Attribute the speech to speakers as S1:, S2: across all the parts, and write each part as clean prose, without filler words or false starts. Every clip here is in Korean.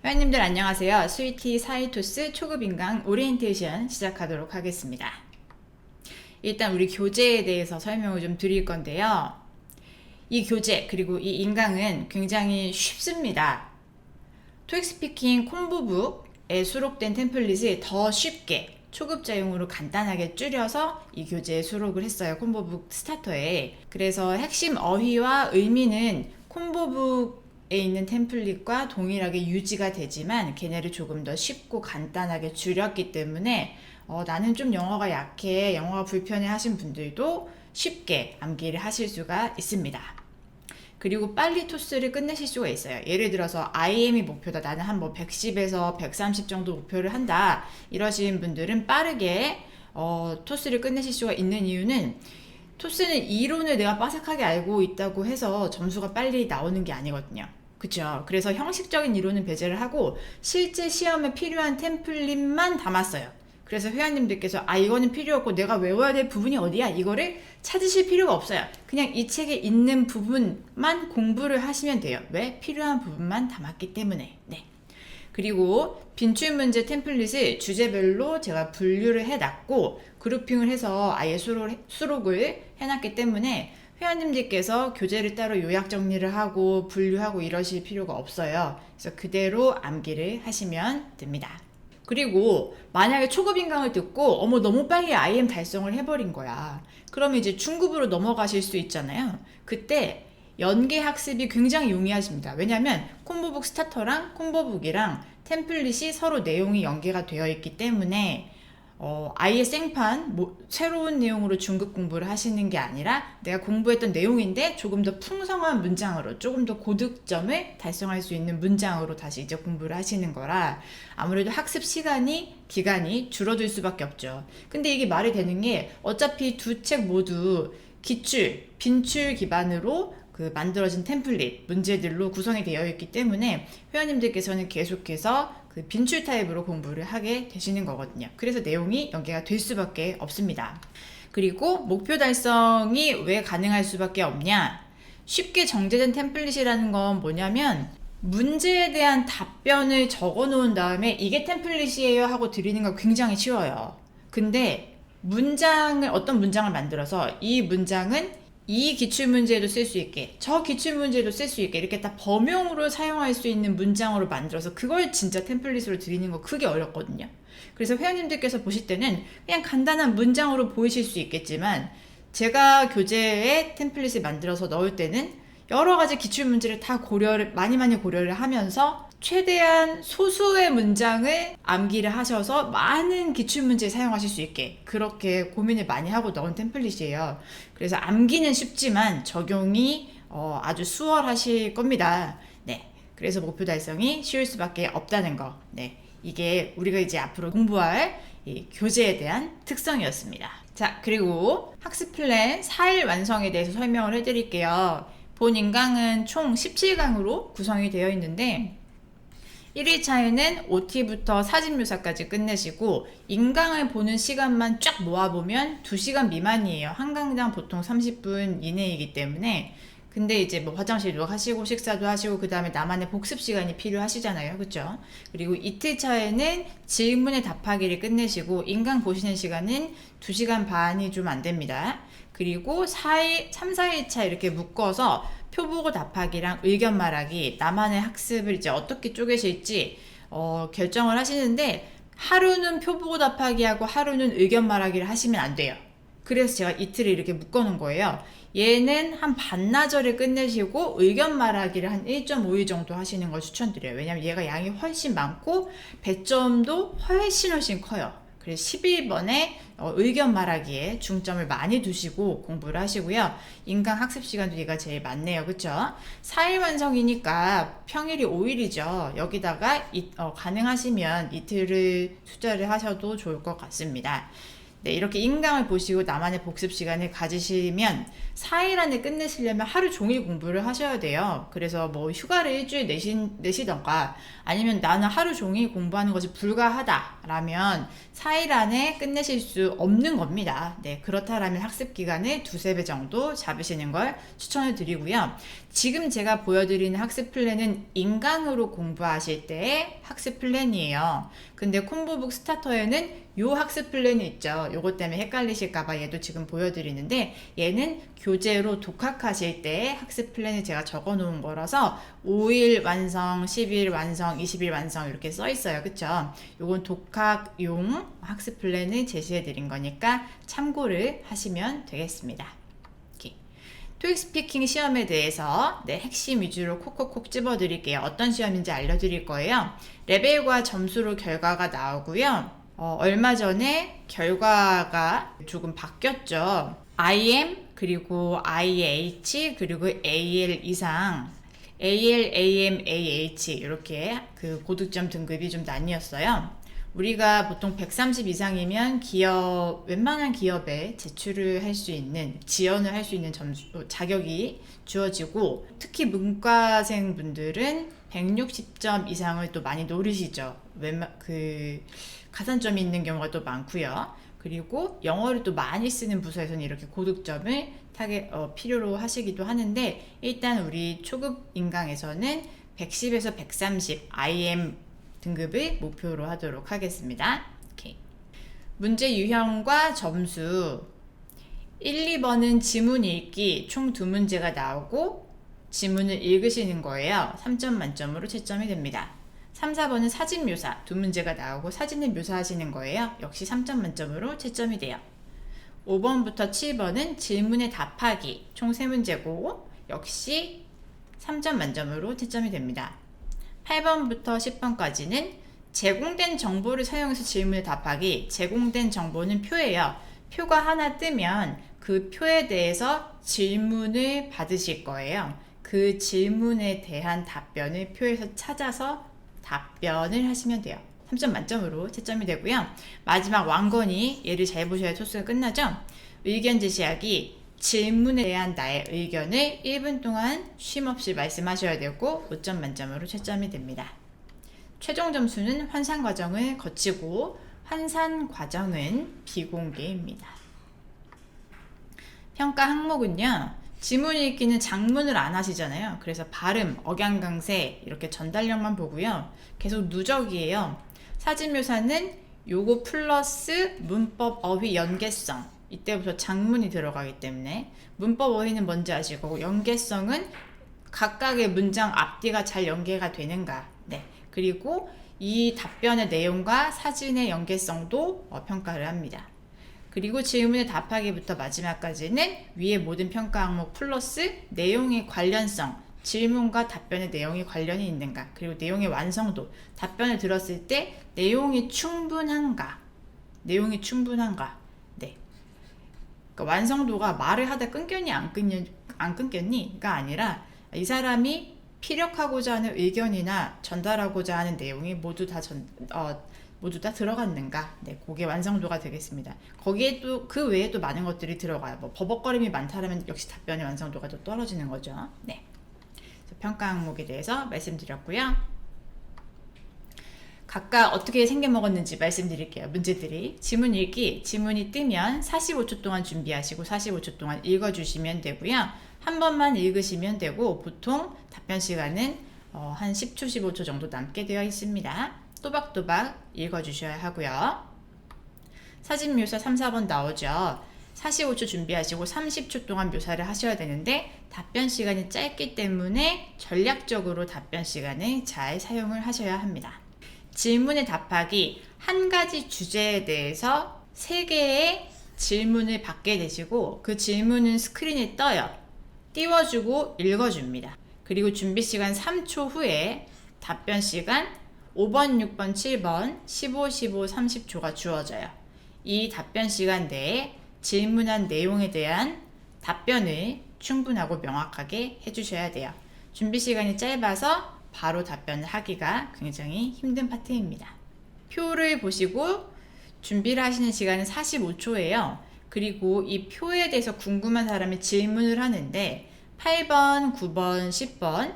S1: 회원님들 안녕하세요. 스위티 사이토스 초급 인강 오리엔테이션 시작하도록 하겠습니다. 일단 우리 교재에 대해서 설명을 좀 드릴 건데요. 이 교재 그리고 이 인강은 굉장히 쉽습니다. 토익 스피킹 콤보북에 수록된 템플릿을 더 쉽게 초급자용으로 간단하게 줄여서 이 교재에 수록을 했어요. 콤보북 스타터에. 그래서 핵심 어휘와 의미는 콤보북에 있는 템플릿과 동일하게 유지가 되지만 걔네를 조금 더 쉽고 간단하게 줄였기 때문에 나는 좀 영어가 약해, 영어가 불편해 하신 분들도 쉽게 암기를 하실 수가 있습니다. 그리고 빨리 토스를 끝내실 수가 있어요. 예를 들어서 IM이 목표다. 나는 한 110에서 130 정도 목표를 한다. 이러신 분들은 빠르게 토스를 끝내실 수가 있는 이유는 토스는 이론을 내가 빠삭하게 알고 있다고 해서 점수가 빨리 나오는 게 아니거든요. 그쵸? 그래서 형식적인 이론은 배제를 하고 실제 시험에 필요한 템플릿만 담았어요. 그래서 회원님들께서 이거는 필요 없고 내가 외워야 될 부분이 어디야? 이거를 찾으실 필요가 없어요. 그냥 이 책에 있는 부분만 공부를 하시면 돼요. 왜? 필요한 부분만 담았기 때문에. 네. 그리고 빈출문제 템플릿을 주제별로 제가 분류를 해놨고 그룹핑을 해서 아예 수록을 해놨기 때문에 회원님들께서 교재를 따로 요약 정리를 하고 분류하고 이러실 필요가 없어요. 그래서 그대로 암기를 하시면 됩니다. 그리고 만약에 초급 인강을 듣고 어머 너무 빨리 IM 달성을 해버린 거야. 그러면 이제 중급으로 넘어가실 수 있잖아요. 그때 연계 학습이 굉장히 용이하십니다. 왜냐하면 콤보북 스타터랑 콤보북이랑 템플릿이 서로 내용이 연계가 되어 있기 때문에 아예 생판 새로운 내용으로 중급 공부를 하시는 게 아니라 내가 공부했던 내용인데 조금 더 풍성한 문장으로 조금 더 고득점을 달성할 수 있는 문장으로 다시 이제 공부를 하시는 거라 아무래도 학습 기간이 줄어들 수밖에 없죠. 근데 이게 말이 되는 게 어차피 두 책 모두 빈출 기반으로 만들어진 템플릿 문제들로 구성이 되어 있기 때문에 회원님들께서는 계속해서 빈출 타입으로 공부를 하게 되시는 거거든요. 그래서 내용이 연계가 될 수밖에 없습니다. 그리고 목표 달성이 왜 가능할 수밖에 없냐? 쉽게 정제된 템플릿이라는 건 뭐냐면 문제에 대한 답변을 적어 놓은 다음에 이게 템플릿이에요 하고 드리는 거 굉장히 쉬워요. 근데 어떤 문장을 만들어서 이 문장은 이 기출문제에도 쓸 수 있게 저 기출문제에도 쓸 수 있게 이렇게 다 범용으로 사용할 수 있는 문장으로 만들어서 그걸 진짜 템플릿으로 드리는 거 그게 어렵거든요. 그래서 회원님들께서 보실 때는 그냥 간단한 문장으로 보이실 수 있겠지만 제가 교재에 템플릿을 만들어서 넣을 때는 여러 가지 기출문제를 다 많이 고려를 하면서 최대한 소수의 문장을 암기를 하셔서 많은 기출문제에 사용하실 수 있게 그렇게 고민을 많이 하고 넣은 템플릿이에요. 그래서 암기는 쉽지만 적용이 아주 수월하실 겁니다. 네. 그래서 목표 달성이 쉬울 수밖에 없다는 거. 네. 이게 우리가 이제 앞으로 공부할 이 교재에 대한 특성이었습니다. 자, 그리고 학습 플랜 4일 완성에 대해서 설명을 해드릴게요. 본 인강은 총 17강으로 구성이 되어 있는데 1일차에는 OT부터 사진 묘사까지 끝내시고 인강을 보는 시간만 쫙 모아보면 2시간 미만이에요. 한 강당 보통 30분 이내이기 때문에 근데 이제 화장실도 하시고 식사도 하시고 그 다음에 나만의 복습 시간이 필요하시잖아요. 그쵸? 그리고 이틀차에는 질문에 답하기를 끝내시고 인강 보시는 시간은 2시간 반이 좀 안 됩니다. 그리고 3, 4일차 이렇게 묶어서 표 보고 답하기랑 의견 말하기 나만의 학습을 이제 어떻게 쪼개실지 결정을 하시는데 하루는 표 보고 답하기하고 하루는 의견 말하기를 하시면 안 돼요. 그래서 제가 이틀을 이렇게 묶어 놓은 거예요. 얘는 한 반나절에 끝내시고 의견 말하기를 한 1.5일 정도 하시는 걸 추천드려요. 왜냐면 얘가 양이 훨씬 많고 배점도 훨씬 커요. 그래서 11번에 의견 말하기에 중점을 많이 두시고 공부를 하시고요. 인강 학습 시간도 얘가 제일 많네요. 그쵸? 4일 완성이니까 평일이 5일이죠. 여기다가 가능하시면 이틀을 투자를 하셔도 좋을 것 같습니다. 네, 이렇게 인강을 보시고 나만의 복습 시간을 가지시면 4일 안에 끝내시려면 하루 종일 공부를 하셔야 돼요. 그래서 뭐 휴가를 일주일 내시던가 아니면 나는 하루 종일 공부하는 것이 불가하다 라면 4일 안에 끝내실 수 없는 겁니다. 네, 그렇다라면 학습 기간을 두세 배 정도 잡으시는 걸 추천을 드리고요. 지금 제가 보여드리는 학습 플랜은 인강으로 공부하실 때의 학습 플랜이에요. 근데 콤보북 스타터에는 요 학습 플랜이 있죠. 요것 때문에 헷갈리실까봐 얘도 지금 보여드리는데 얘는 교재로 독학하실 때의 학습 플랜을 제가 적어 놓은 거라서 5일 완성, 10일 완성, 20일 완성 이렇게 써 있어요. 그쵸? 요건 독학용 학습 플랜을 제시해 드린 거니까 참고를 하시면 되겠습니다. 토익 스피킹 시험에 대해서 핵심 위주로 콕콕콕 집어 드릴게요. 어떤 시험인지 알려드릴 거예요. 레벨과 점수로 결과가 나오고요. 얼마 전에 결과가 조금 바뀌었죠. IM 그리고 IH 그리고 AL 이상 AL, AM, AH 이렇게 그 고득점 등급이 좀 나뉘었어요. 우리가 보통 130 이상이면 웬만한 기업에 제출을 할 수 있는, 지원을 할 수 있는 자격이 주어지고, 특히 문과생 분들은 160점 이상을 또 많이 노리시죠. 가산점이 있는 경우가 또 많고요. 그리고 영어를 또 많이 쓰는 부서에서는 이렇게 고득점을 필요로 하시기도 하는데, 일단 우리 초급 인강에서는 110에서 130 IM 등급을 목표로 하도록 하겠습니다. 오케이. 문제 유형과 점수 1, 2번은 지문 읽기 총 2문제가 나오고 지문을 읽으시는 거예요. 3점 만점으로 채점이 됩니다. 3, 4번은 사진 묘사 2문제가 나오고 사진을 묘사하시는 거예요. 역시 3점 만점으로 채점이 돼요. 5번부터 7번은 질문에 답하기 총 3문제고 역시 3점 만점으로 채점이 됩니다. 8번부터 10번까지는 제공된 정보를 사용해서 질문에 답하기. 제공된 정보는 표예요. 표가 하나 뜨면 그 표에 대해서 질문을 받으실 거예요. 그 질문에 대한 답변을 표에서 찾아서 답변을 하시면 돼요. 3점 만점으로 채점이 되고요. 마지막 왕건이 얘를 잘 보셔야 토스가 끝나죠. 의견 제시하기. 질문에 대한 나의 의견을 1분 동안 쉼없이 말씀하셔야 되고 5점 만점으로 채점이 됩니다. 최종 점수는 환산 과정을 거치고 환산 과정은 비공개입니다. 평가 항목은요. 지문 읽기는 작문을 안 하시잖아요. 그래서 발음, 억양 강세 이렇게 전달력만 보고요. 계속 누적이에요. 사진 묘사는 요거 플러스 문법, 어휘, 연계성 이때부터 작문이 들어가기 때문에 문법 어휘는 뭔지 아실 거고 연계성은 각각의 문장 앞뒤가 잘 연계가 되는가 그리고 이 답변의 내용과 사진의 연계성도 평가를 합니다. 그리고 질문에 답하기부터 마지막까지는 위의 모든 평가 항목 플러스 내용의 관련성 질문과 답변의 내용이 관련이 있는가 그리고 내용의 완성도 답변을 들었을 때 내용이 충분한가 그러니까 완성도가 말을 하다 끊겼니 안 끊겼니가 아니라 이 사람이 피력하고자 하는 의견이나 전달하고자 하는 내용이 모두 다 들어갔는가 그게 완성도가 되겠습니다. 거기에 또 그 외에 또 많은 것들이 들어가요. 뭐 버벅거림이 많다면 역시 답변의 완성도가 또 떨어지는 거죠. 평가 항목에 대해서 말씀드렸고요. 각각 어떻게 생겨먹었는지 말씀드릴게요. 문제들이 지문 읽기, 지문이 뜨면 45초 동안 준비하시고 45초 동안 읽어주시면 되고요. 한 번만 읽으시면 되고 보통 답변 시간은 한 10초, 15초 정도 남게 되어 있습니다. 또박또박 읽어주셔야 하고요. 사진 묘사 3, 4번 나오죠. 45초 준비하시고 30초 동안 묘사를 하셔야 되는데 답변 시간이 짧기 때문에 전략적으로 답변 시간을 잘 사용을 하셔야 합니다. 질문에 답하기 한 가지 주제에 대해서 3개의 질문을 받게 되시고 그 질문은 스크린에 떠요. 띄워주고 읽어줍니다. 그리고 준비 시간 3초 후에 답변 시간 5번, 6번, 7번 15, 15, 30초가 주어져요. 이 답변 시간 내에 질문한 내용에 대한 답변을 충분하고 명확하게 해주셔야 돼요. 준비 시간이 짧아서 바로 답변을 하기가 굉장히 힘든 파트입니다. 표를 보시고 준비를 하시는 시간은 45초예요. 그리고 이 표에 대해서 궁금한 사람이 질문을 하는데 8번, 9번, 10번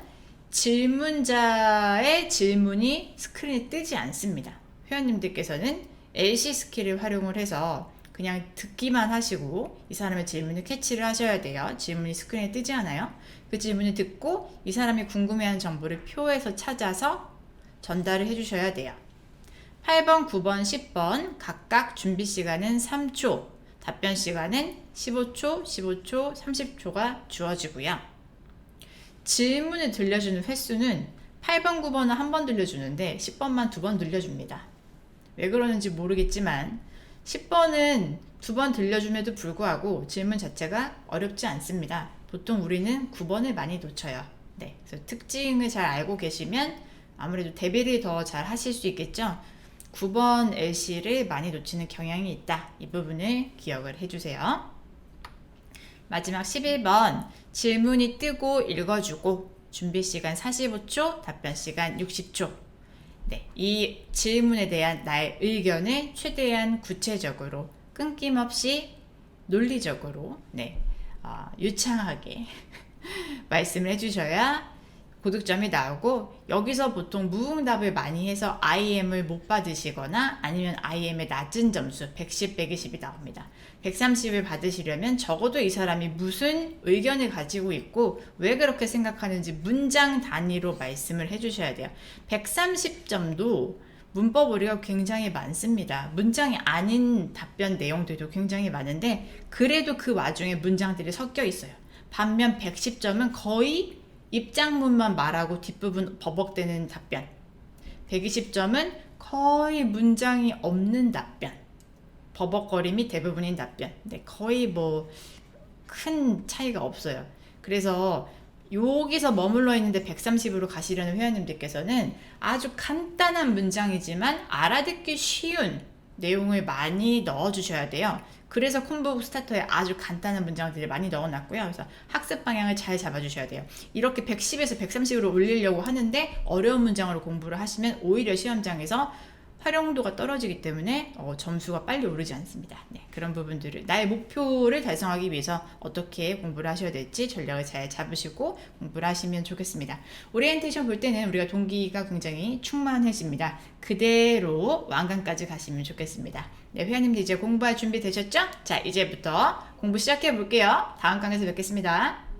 S1: 질문자의 질문이 스크린에 뜨지 않습니다. 회원님들께서는 LC 스킬을 활용을 해서 그냥 듣기만 하시고 이 사람의 질문을 캐치를 하셔야 돼요. 질문이 스크린에 뜨지 않아요. 그 질문을 듣고 이 사람이 궁금해하는 정보를 표에서 찾아서 전달을 해주셔야 돼요. 8번, 9번, 10번 각각 준비 시간은 3초, 답변 시간은 15초, 15초, 30초가 주어지고요. 질문을 들려주는 횟수는 8번, 9번은 한 번 들려주는데 10번만 2번 들려줍니다. 왜 그러는지 모르겠지만 10번은 2번 들려줌에도 불구하고 질문 자체가 어렵지 않습니다. 보통 우리는 9번을 많이 놓쳐요. 네, 그래서 특징을 잘 알고 계시면 아무래도 대비를 더 잘 하실 수 있겠죠. 9번 LC를 많이 놓치는 경향이 있다. 이 부분을 기억을 해주세요. 마지막 11번 질문이 뜨고 읽어주고 준비 시간 45초, 답변 시간 60초. 네, 이 질문에 대한 나의 의견을 최대한 구체적으로 끊김없이 논리적으로 유창하게 말씀을 해주셔야 고득점이 나오고, 여기서 보통 무응답을 많이 해서 IM을 못 받으시거나 아니면 IM의 낮은 점수 110, 120이 나옵니다. 130을 받으시려면 적어도 이 사람이 무슨 의견을 가지고 있고 왜 그렇게 생각하는지 문장 단위로 말씀을 해주셔야 돼요. 130점도 문법 오류가 굉장히 많습니다. 문장이 아닌 답변 내용들도 굉장히 많은데 그래도 그 와중에 문장들이 섞여 있어요. 반면 110점은 거의 입장문만 말하고 뒷부분 버벅대는 답변, 120점은 거의 문장이 없는 답변, 버벅거림이 대부분인 답변. 네, 거의 큰 차이가 없어요. 그래서 여기서 머물러 있는데 130으로 가시려는 회원님들께서는 아주 간단한 문장이지만 알아듣기 쉬운 내용을 많이 넣어주셔야 돼요. 그래서 콤보북 스타터에 아주 간단한 문장들을 많이 넣어놨고요. 그래서 학습 방향을 잘 잡아주셔야 돼요. 이렇게 110에서 130으로 올리려고 하는데 어려운 문장으로 공부를 하시면 오히려 시험장에서 활용도가 떨어지기 때문에 점수가 빨리 오르지 않습니다. 네, 그런 부분들을 나의 목표를 달성하기 위해서 어떻게 공부를 하셔야 될지 전략을 잘 잡으시고 공부를 하시면 좋겠습니다. 오리엔테이션 볼 때는 우리가 동기가 굉장히 충만해집니다. 그대로 완강까지 가시면 좋겠습니다. 네, 회원님들 이제 공부할 준비 되셨죠? 자, 이제부터 공부 시작해 볼게요. 다음 강에서 뵙겠습니다.